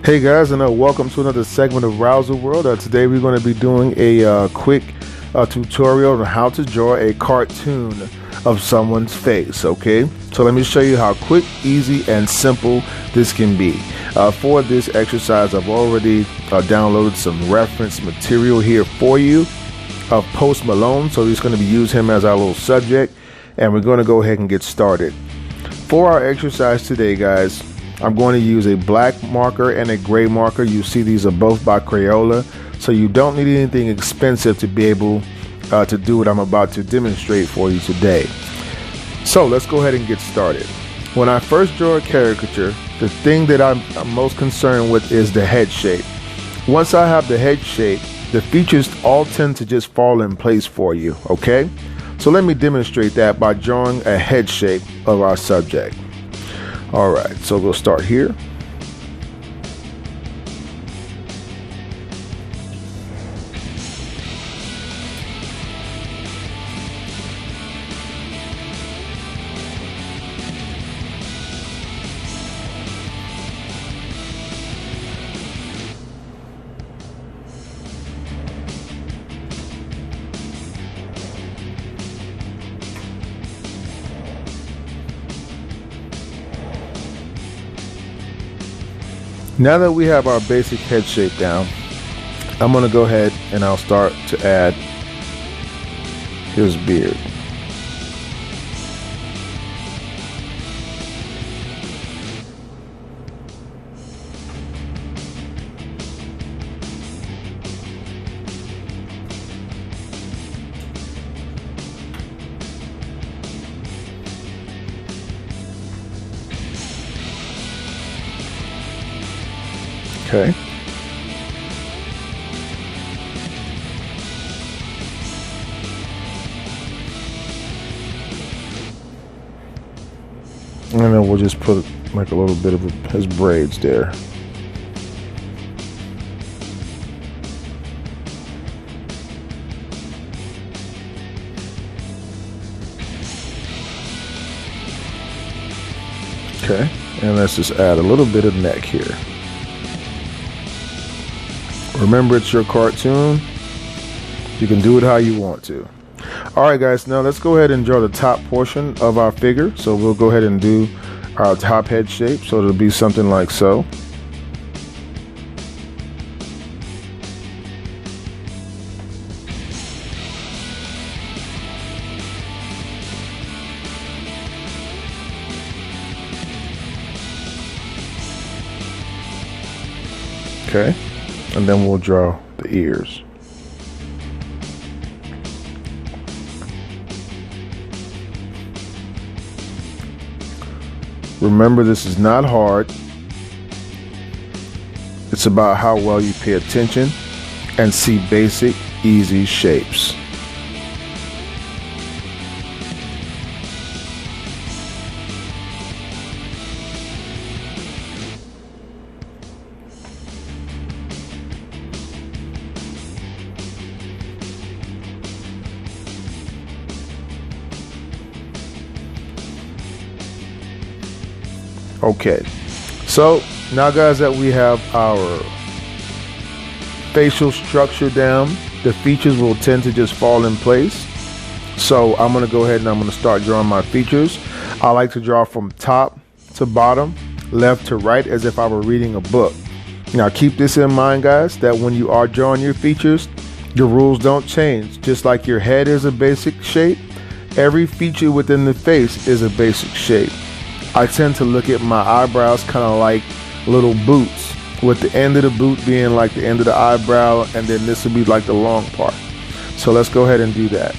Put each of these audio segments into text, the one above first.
Hey guys, and welcome to another segment of Rowserworld. Today we're going to be doing a quick tutorial on how to draw a cartoon of someone's face. Okay, so let me show you how quick, easy, and simple this can be. For this exercise, I've already downloaded some reference material here for you of Post Malone, so we're just going to use him as our little subject, and we're going to go ahead and get started. For our exercise today, guys, I'm going to use a black marker and a gray marker. You see these are both by Crayola, so you don't need anything expensive to be able to do what I'm about to demonstrate for you today. So let's go ahead and get started. When I first draw a caricature, the thing that I'm most concerned with is the head shape. Once I have the head shape, the features all tend to just fall in place for you, okay? So let me demonstrate that by drawing a head shape of our subject. Alright, so we'll start here. Now that we have our basic head shape down, I'm going to go ahead and I'll start to add his beard. Okay. And then we'll just put like a little bit of his braids there. Okay, and let's just add a little bit of neck here. Remember, it's your cartoon. You can do it how you want to. Alright guys, now let's go ahead and draw the top portion of our figure. So we'll go ahead and do our top head shape. So it'll be something like so. Okay. And then we'll draw the ears. Remember, this is not hard. It's about how well you pay attention and see basic, easy shapes. Okay, so now guys that we have our facial structure down, the features will tend to just fall in place. So I'm going to go ahead and I'm going to start drawing my features. I like to draw from top to bottom, left to right, as if I were reading a book. Now keep this in mind, guys, that when you are drawing your features, your rules don't change. Just like your head is a basic shape, every feature within the face is a basic shape. I tend to look at my eyebrows kind of like little boots, with the end of the boot being like the end of the eyebrow, and then this will be like the long part. So let's go ahead and do that.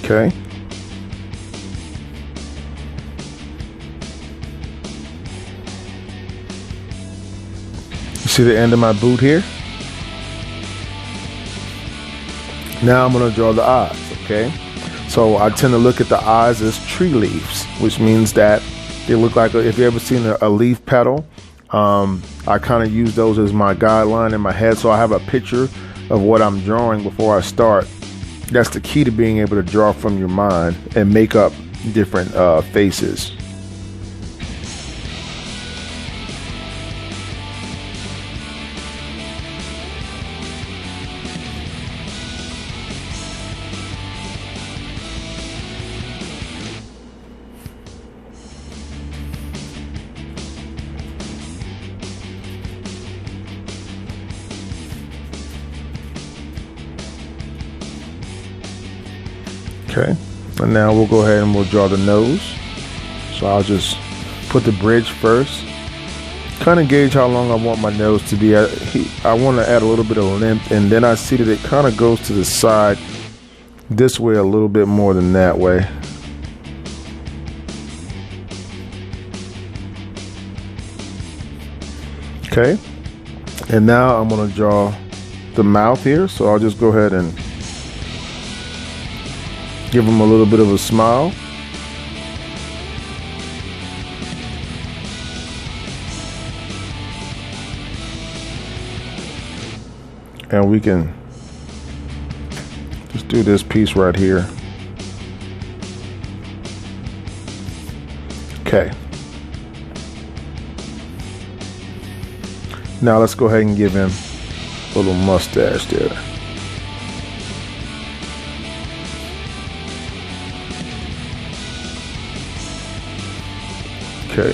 Okay. You see the end of my boot here? Now I'm going to draw the eyes, okay? So I tend to look at the eyes as tree leaves, which means that they look like, if you ever seen a leaf petal, I kind of use those as my guideline in my head, so I have a picture of what I'm drawing before I start That's the key to being able to draw from your mind and make up different faces. Okay, and now we'll go ahead and we'll draw the nose. So I'll just put the bridge first. Kind of gauge how long I want my nose to be. I want to add a little bit of length, and then I see that it kind of goes to the side this way a little bit more than that way. Okay, and now I'm going to draw the mouth here. So I'll just go ahead and give him a little bit of a smile. And we can just do this piece right here. Okay. Now let's go ahead and give him a little mustache there. Okay.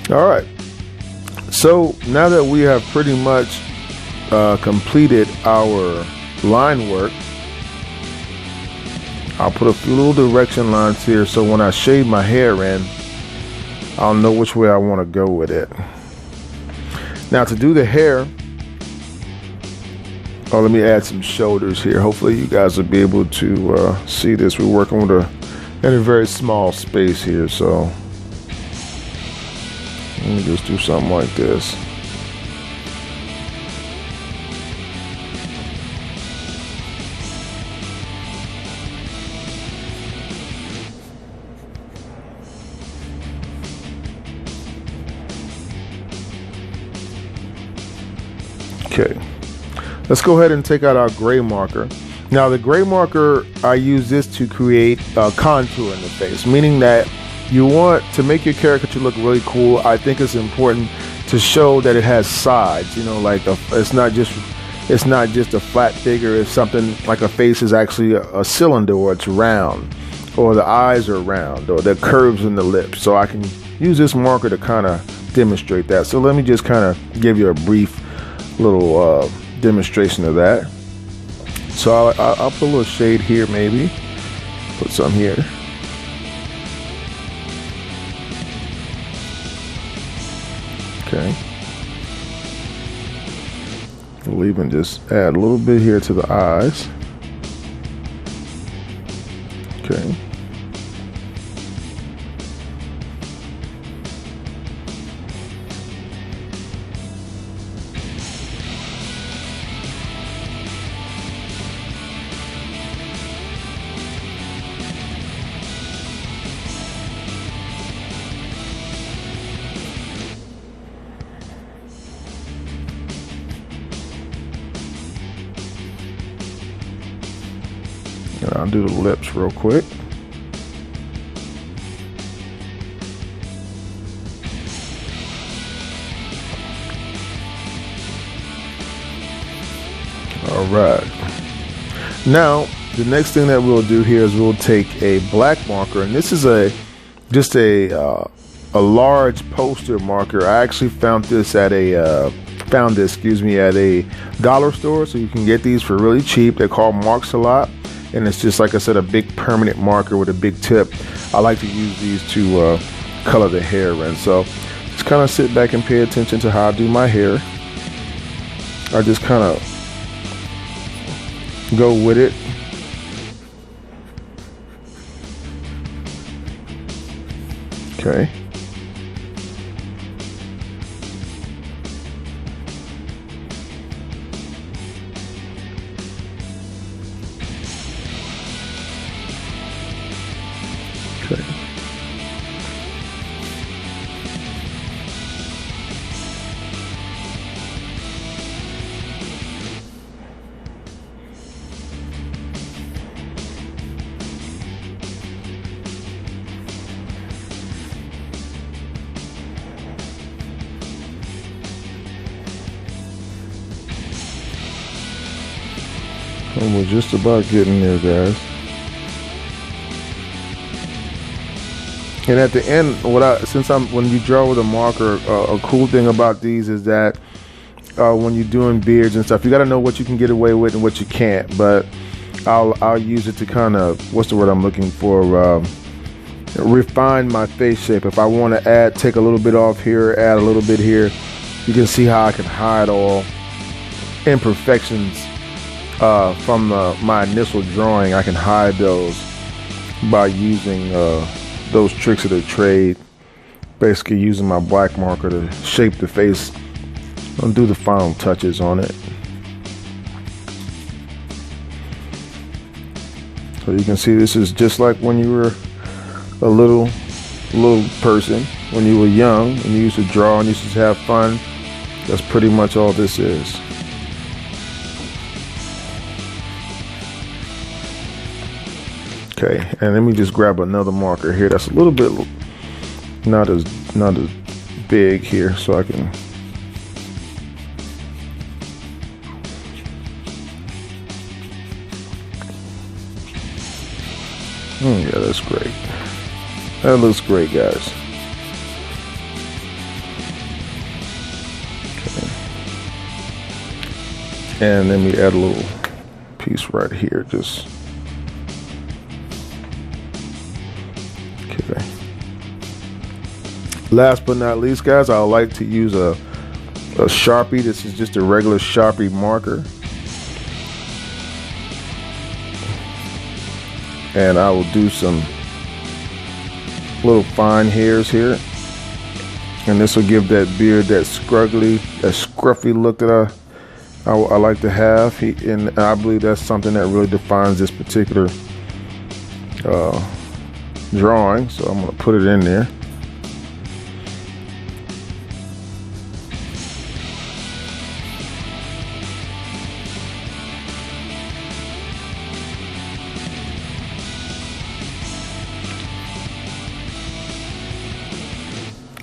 All right. So now that we have pretty much completed our line work, I'll put a few little direction lines here so when I shave my hair in, I'll know which way I want to go with it. Now to do the hair, let me add some shoulders here. Hopefully you guys will be able to see this. We're working with in a very small space here, so let me just do something like this. Okay, let's go ahead and take out our gray marker. Now the gray marker, I use this to create a contour in the face, meaning that you want to make your caricature look really cool. I think it's important to show that it has sides, you know, like it's not just a flat figure. It's something like a face is actually a cylinder, or it's round, or the eyes are round, or the curves in the lips. So I can use this marker to kind of demonstrate that. So let me just kind of give you a brief little demonstration of that. So I'll put a little shade here, maybe put some here. Okay, we'll even just add a little bit here to the eyes. Okay. And I'll do the lips real quick. All right. Now, the next thing that we'll do here is we'll take a black marker, and this is just a large poster marker. I actually found this at a dollar store, so you can get these for really cheap. They're called Marks a Lot. And it's just, like I said, a big permanent marker with a big tip. I like to use these to color the hair in. So just kind of sit back and pay attention to how I do my hair. I just kind of go with it. Okay. And we're just about getting there, guys. And at the end, when you draw with a marker, a cool thing about these is that when you're doing beards and stuff, you got to know what you can get away with and what you can't. But I'll use it to kind of, what's the word I'm looking for? Refine my face shape. If I want to take a little bit off here, add a little bit here, you can see how I can hide all imperfections from my initial drawing. I can hide those by using those tricks of the trade, basically using my black marker to shape the face and do the final touches on it. So you can see this is just like when you were a little person, when you were young and you used to draw and used to have fun. That's pretty much all this is. Okay, and let me just grab another marker here that's a little bit not as big here, so I can yeah, that's great. That looks great, guys. Okay. And let me add a little piece right here, just okay. Last but not least, guys, I like to use a Sharpie. This is just a regular Sharpie marker. And I will do some little fine hairs here, and this will give that beard that scruffy look that I like to have. And I believe that's something that really defines this particular drawing. So I'm going to put it in there.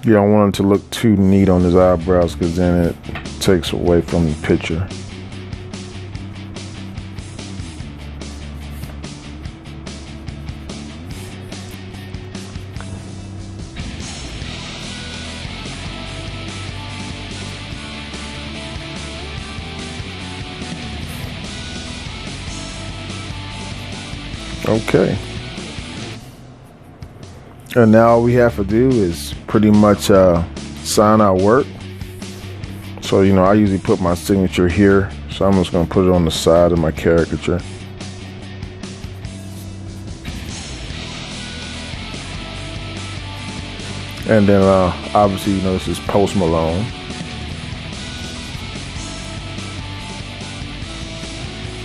You don't want it to look too neat on his eyebrows, because then it takes away from the picture. Okay. And now all we have to do is pretty much sign our work. So, you know, I usually put my signature here, so I'm just going to put it on the side of my caricature. And then obviously, you know, this is Post Malone.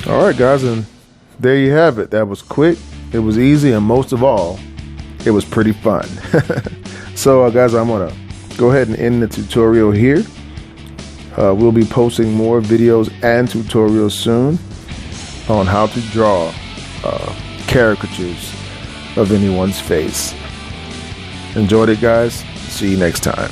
All right, guys, and there you have it. That was quick, it was easy, and most of all, it was pretty fun. So guys, I'm gonna go ahead and end the tutorial here. We'll be posting more videos and tutorials soon on how to draw caricatures of anyone's face. Enjoyed it, guys. See you next time.